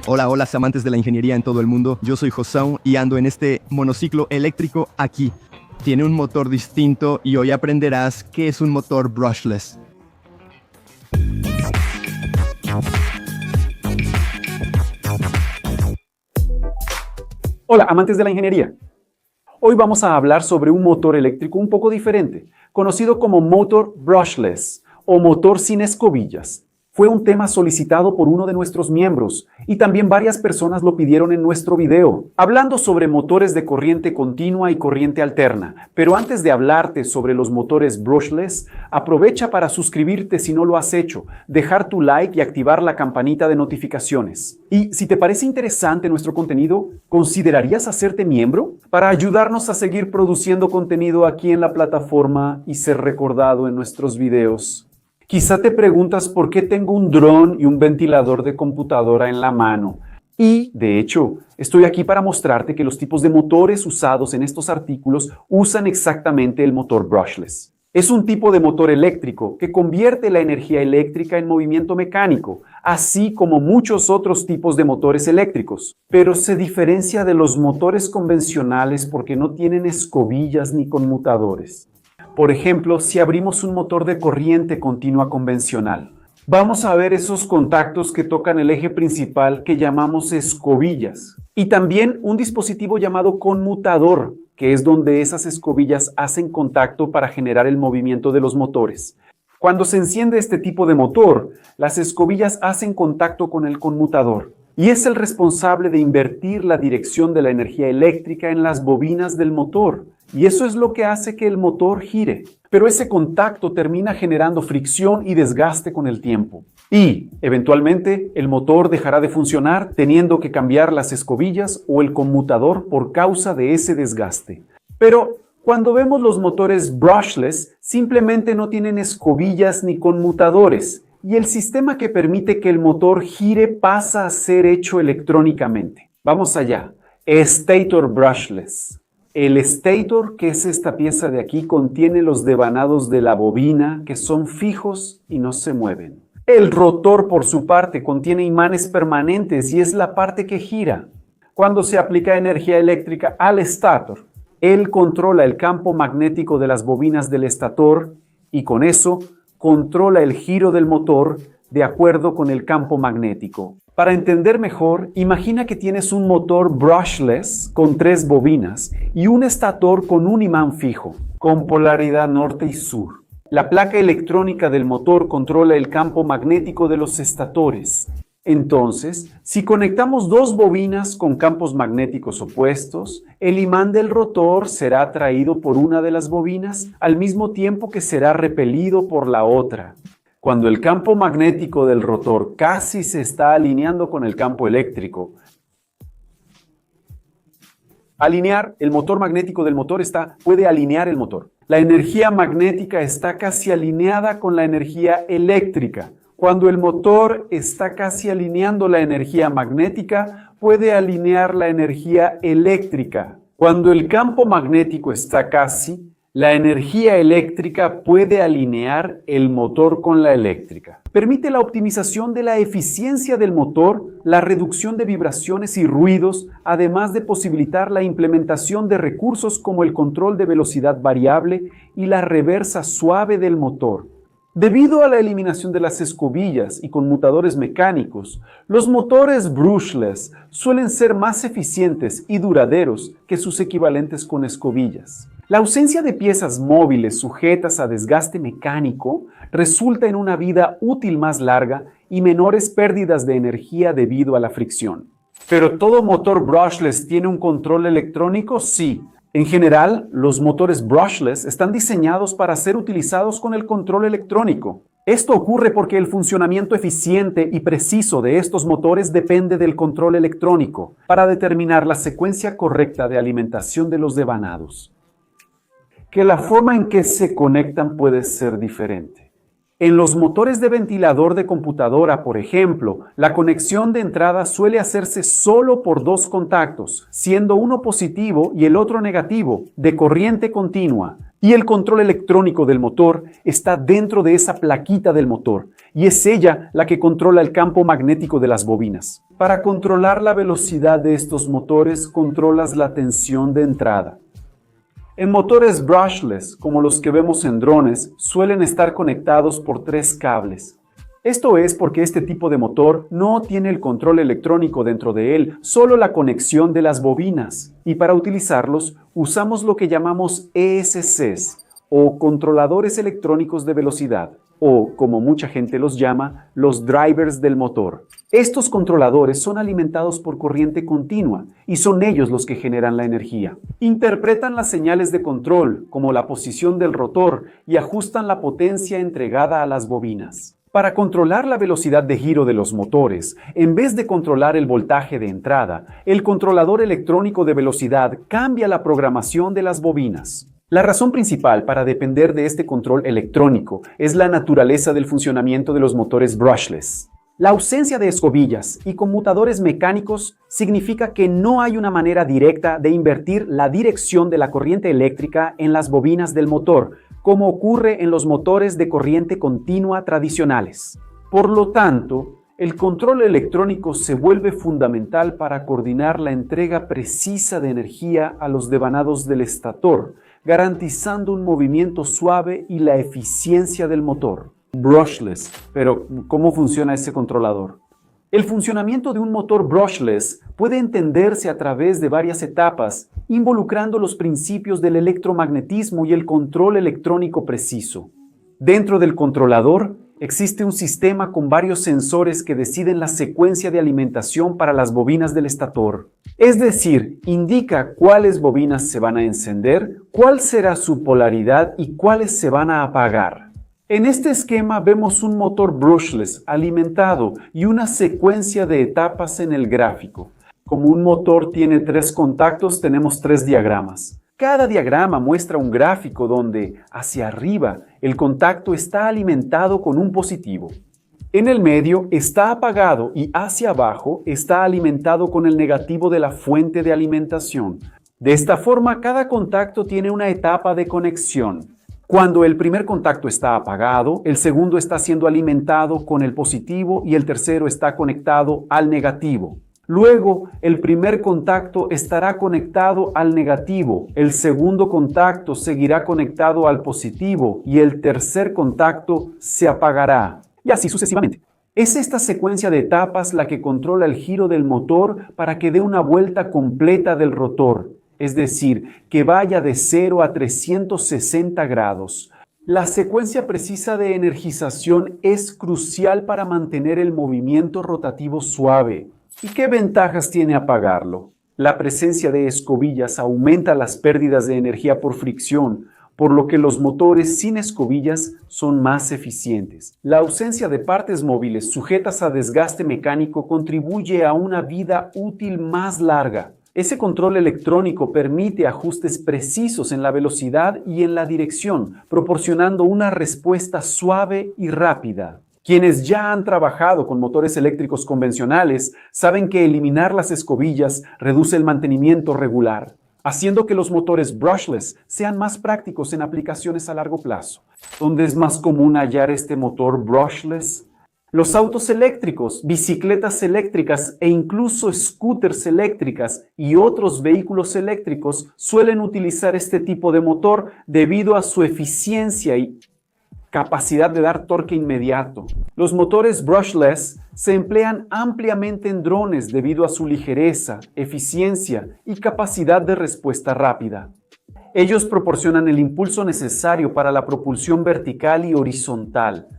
Hola, hola, amantes de la ingeniería en todo el mundo. Yo soy Josão y ando en este monociclo eléctrico aquí. Tiene un motor distinto y hoy aprenderás qué es un motor brushless. Hola, amantes de la ingeniería. Hoy vamos a hablar sobre un motor eléctrico un poco diferente, conocido como motor brushless o motor sin escobillas. Fue un tema solicitado por uno de nuestros miembros y también varias personas lo pidieron en nuestro video, hablando sobre motores de corriente continua y corriente alterna. Pero antes de hablarte sobre los motores brushless, aprovecha para suscribirte si no lo has hecho, dejar tu like y activar la campanita de notificaciones. Y si te parece interesante nuestro contenido, ¿considerarías hacerte miembro para ayudarnos a seguir produciendo contenido aquí en la plataforma y ser recordado en nuestros videos? Quizá te preguntas por qué tengo un dron y un ventilador de computadora en la mano. Y, de hecho, estoy aquí para mostrarte que los tipos de motores usados en estos artículos usan exactamente el motor brushless. Es un tipo de motor eléctrico que convierte la energía eléctrica en movimiento mecánico, así como muchos otros tipos de motores eléctricos. Pero se diferencia de los motores convencionales porque no tienen escobillas ni conmutadores. Por ejemplo, si abrimos un motor de corriente continua convencional, vamos a ver esos contactos que tocan el eje principal que llamamos escobillas. Y también un dispositivo llamado conmutador, que es donde esas escobillas hacen contacto para generar el movimiento de los motores. Cuando se enciende este tipo de motor, las escobillas hacen contacto con el conmutador y es el responsable de invertir la dirección de la energía eléctrica en las bobinas del motor. Y eso es lo que hace que el motor gire. Pero ese contacto termina generando fricción y desgaste con el tiempo. Y, eventualmente, el motor dejará de funcionar teniendo que cambiar las escobillas o el conmutador por causa de ese desgaste. Pero cuando vemos los motores brushless, simplemente no tienen escobillas ni conmutadores. Y el sistema que permite que el motor gire pasa a ser hecho electrónicamente. Vamos allá. Stator brushless. El stator, que es esta pieza de aquí, contiene los devanados de la bobina que son fijos y no se mueven. El rotor, por su parte, contiene imanes permanentes y es la parte que gira. Cuando se aplica energía eléctrica al stator, él controla el campo magnético de las bobinas del estator y con eso controla el giro del motor de acuerdo con el campo magnético. Para entender mejor, imagina que tienes un motor brushless con 3 bobinas y un estator con un imán fijo, con polaridad norte y sur. La placa electrónica del motor controla el campo magnético de los estatores. Entonces, si conectamos 2 bobinas con campos magnéticos opuestos, el imán del rotor será atraído por una de las bobinas al mismo tiempo que será repelido por la otra. Cuando el campo magnético del rotor casi se está alineando con el campo eléctrico, el motor magnético del motor puede alinear el motor. La energía magnética está casi alineada con la energía eléctrica. Cuando el motor está casi alineando la energía magnética, puede alinear la energía eléctrica. Cuando el campo magnético está casi, la energía eléctrica puede alinear el motor con la eléctrica. Permite la optimización de la eficiencia del motor, la reducción de vibraciones y ruidos, además de posibilitar la implementación de recursos como el control de velocidad variable y la reversa suave del motor. Debido a la eliminación de las escobillas y conmutadores mecánicos, los motores brushless suelen ser más eficientes y duraderos que sus equivalentes con escobillas. La ausencia de piezas móviles sujetas a desgaste mecánico resulta en una vida útil más larga y menores pérdidas de energía debido a la fricción. ¿Pero todo motor brushless tiene un control electrónico? Sí. En general, los motores brushless están diseñados para ser utilizados con el control electrónico. Esto ocurre porque el funcionamiento eficiente y preciso de estos motores depende del control electrónico para determinar la secuencia correcta de alimentación de los devanados. Que la forma en que se conectan puede ser diferente. En los motores de ventilador de computadora, por ejemplo, la conexión de entrada suele hacerse solo por 2 contactos, siendo uno positivo y el otro negativo, de corriente continua. Y el control electrónico del motor está dentro de esa plaquita del motor, y es ella la que controla el campo magnético de las bobinas. Para controlar la velocidad de estos motores, controlas la tensión de entrada. En motores brushless, como los que vemos en drones, suelen estar conectados por 3 cables. Esto es porque este tipo de motor no tiene el control electrónico dentro de él, solo la conexión de las bobinas. Y para utilizarlos, usamos lo que llamamos ESCs, o controladores electrónicos de velocidad, o, como mucha gente los llama, los drivers del motor. Estos controladores son alimentados por corriente continua y son ellos los que generan la energía. Interpretan las señales de control, como la posición del rotor, y ajustan la potencia entregada a las bobinas. Para controlar la velocidad de giro de los motores, en vez de controlar el voltaje de entrada, el controlador electrónico de velocidad cambia la programación de las bobinas. La razón principal para depender de este control electrónico es la naturaleza del funcionamiento de los motores brushless. La ausencia de escobillas y conmutadores mecánicos significa que no hay una manera directa de invertir la dirección de la corriente eléctrica en las bobinas del motor, como ocurre en los motores de corriente continua tradicionales. Por lo tanto, el control electrónico se vuelve fundamental para coordinar la entrega precisa de energía a los devanados del estator, garantizando un movimiento suave y la eficiencia del motor. Brushless. Pero, ¿cómo funciona ese controlador? El funcionamiento de un motor brushless puede entenderse a través de varias etapas, involucrando los principios del electromagnetismo y el control electrónico preciso. Dentro del controlador existe un sistema con varios sensores que deciden la secuencia de alimentación para las bobinas del estator. Es decir, indica cuáles bobinas se van a encender, cuál será su polaridad y cuáles se van a apagar. En este esquema vemos un motor brushless alimentado y una secuencia de etapas en el gráfico. Como un motor tiene 3 contactos, tenemos 3 diagramas. Cada diagrama muestra un gráfico donde, hacia arriba, el contacto está alimentado con un positivo. En el medio está apagado y hacia abajo está alimentado con el negativo de la fuente de alimentación. De esta forma, cada contacto tiene una etapa de conexión. Cuando el primer contacto está apagado, el segundo está siendo alimentado con el positivo y el tercero está conectado al negativo. Luego, el primer contacto estará conectado al negativo, el segundo contacto seguirá conectado al positivo y el tercer contacto se apagará. Y así sucesivamente. Es esta secuencia de etapas la que controla el giro del motor para que dé una vuelta completa del rotor. Es decir, que vaya de 0 a 360 grados. La secuencia precisa de energización es crucial para mantener el movimiento rotativo suave. ¿Y qué ventajas tiene apagarlo? La presencia de escobillas aumenta las pérdidas de energía por fricción, por lo que los motores sin escobillas son más eficientes. La ausencia de partes móviles sujetas a desgaste mecánico contribuye a una vida útil más larga. Ese control electrónico permite ajustes precisos en la velocidad y en la dirección, proporcionando una respuesta suave y rápida. Quienes ya han trabajado con motores eléctricos convencionales saben que eliminar las escobillas reduce el mantenimiento regular, haciendo que los motores brushless sean más prácticos en aplicaciones a largo plazo. ¿Dónde es más común hallar este motor brushless? Los autos eléctricos, bicicletas eléctricas e incluso scooters eléctricas y otros vehículos eléctricos suelen utilizar este tipo de motor debido a su eficiencia y capacidad de dar torque inmediato. Los motores brushless se emplean ampliamente en drones debido a su ligereza, eficiencia y capacidad de respuesta rápida. Ellos proporcionan el impulso necesario para la propulsión vertical y horizontal.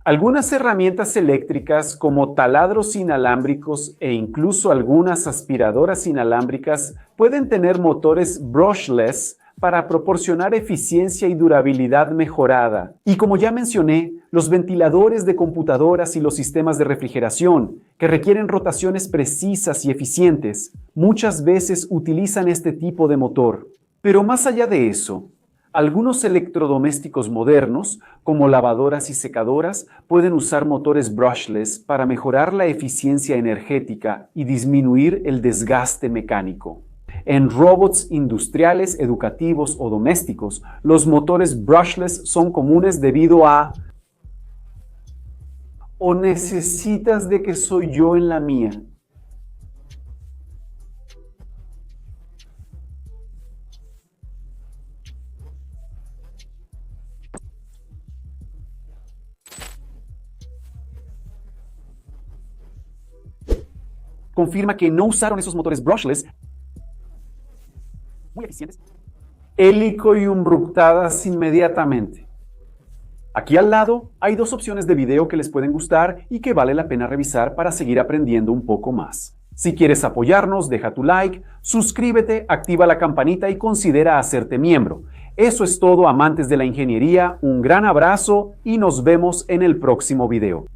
Algunas herramientas eléctricas como taladros inalámbricos e incluso algunas aspiradoras inalámbricas pueden tener motores brushless para proporcionar eficiencia y durabilidad mejorada. Y como ya mencioné, los ventiladores de computadoras y los sistemas de refrigeración, que requieren rotaciones precisas y eficientes, muchas veces utilizan este tipo de motor. Pero más allá de eso, algunos electrodomésticos modernos, como lavadoras y secadoras, pueden usar motores brushless para mejorar la eficiencia energética y disminuir el desgaste mecánico. En robots industriales, educativos o domésticos, los motores brushless son comunes debido a... ¿O necesitas de que soy yo en la mía? Confirma que no usaron esos motores brushless muy eficientes. Hélico y umbructadas inmediatamente. Aquí al lado hay dos opciones de video que les pueden gustar y que vale la pena revisar para seguir aprendiendo un poco más. Si quieres apoyarnos, deja tu like, suscríbete, activa la campanita y considera hacerte miembro. Eso es todo, amantes de la ingeniería, un gran abrazo y nos vemos en el próximo video.